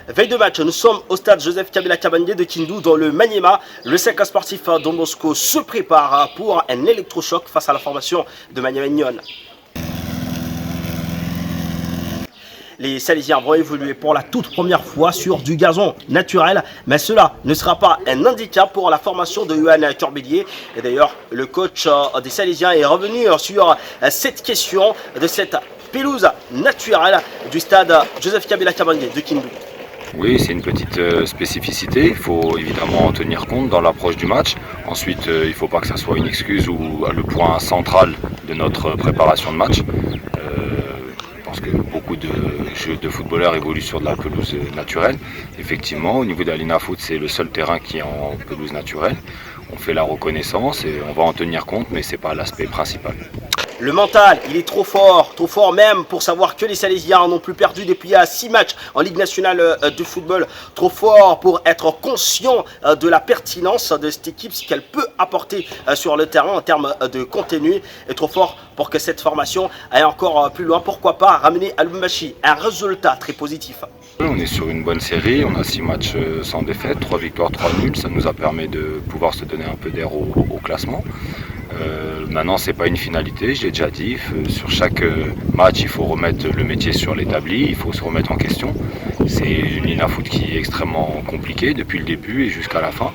Veille de match, nous sommes au stade Joseph Kabila Kabange de Kindu dans le Maniema. Le cercle sportif Don Bosco se prépare pour un électrochoc face à la formation de Maniema Nyon. Les Salésiens vont évoluer pour la toute première fois sur du gazon naturel, mais cela ne sera pas un handicap pour la formation de Yohan Corbillier. Et d'ailleurs, le coach des Salésiens est revenu sur cette question de cette pelouse naturelle du stade Joseph Kabila Kabange de Kindu. Oui, c'est une petite spécificité, il faut évidemment en tenir compte dans l'approche du match. Ensuite, il ne faut pas que ça soit une excuse ou le point central de notre préparation de match. Je pense que beaucoup de jeux de footballeurs évoluent sur de la pelouse naturelle. Effectivement, au niveau d'Alina Foot, c'est le seul terrain qui est en pelouse naturelle. On fait la reconnaissance et on va en tenir compte, mais ce n'est pas l'aspect principal. Le mental, il est trop fort même pour savoir que les Salésiens n'ont plus perdu depuis 6 matchs en Ligue nationale de football. Trop fort pour être conscient de la pertinence de cette équipe, ce qu'elle peut apporter sur le terrain en termes de contenu. Et trop fort pour que cette formation aille encore plus loin. Pourquoi pas ramener à Lubumbashi un résultat très positif. On est sur une bonne série, on a 6 matchs sans défaite, 3 victoires, 3 nuls. Ça nous a permis de pouvoir se donner un peu d'air au classement. Maintenant, c'est pas une finalité, je l'ai déjà dit. Sur chaque match, il faut remettre le métier sur l'établi, il faut se remettre en question. C'est une ligne à foot qui est extrêmement compliquée depuis le début et jusqu'à la fin.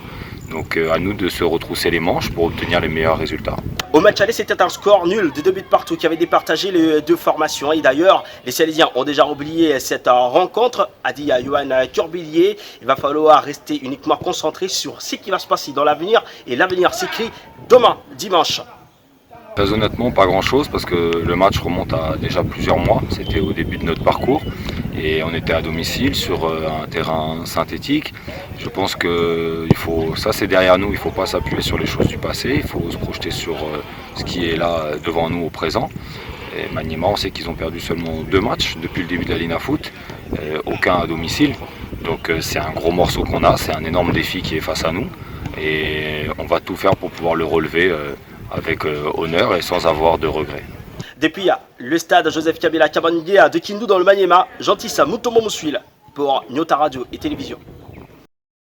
Donc à nous de se retrousser les manches pour obtenir les meilleurs résultats. Au match aller, c'était un score nul de 2 buts partout qui avait départagé les deux formations. Et d'ailleurs, les Salésiens ont déjà oublié cette rencontre, a dit Yohan Corbillier. Il va falloir rester uniquement concentré sur ce qui va se passer dans l'avenir. Et l'avenir s'écrit demain, dimanche. Très honnêtement, pas grand-chose parce que le match remonte à déjà plusieurs mois. C'était au début de notre parcours et on était à domicile sur un terrain synthétique. Je pense que ça c'est derrière nous, il ne faut pas s'appuyer sur les choses du passé, il faut se projeter sur ce qui est là devant nous au présent. Et Maniema, on sait qu'ils ont perdu seulement 2 matchs depuis le début de la Ligne à foot, aucun à domicile. Donc c'est un gros morceau qu'on a, c'est un énorme défi qui est face à nous et on va tout faire pour pouvoir le relever avec honneur et sans avoir de regrets. Depuis le stade Joseph Kabila Kabange de Kindu dans le Maniema, Jean-Tissa Mutombo Moussuil pour Nyota Radio et Télévision.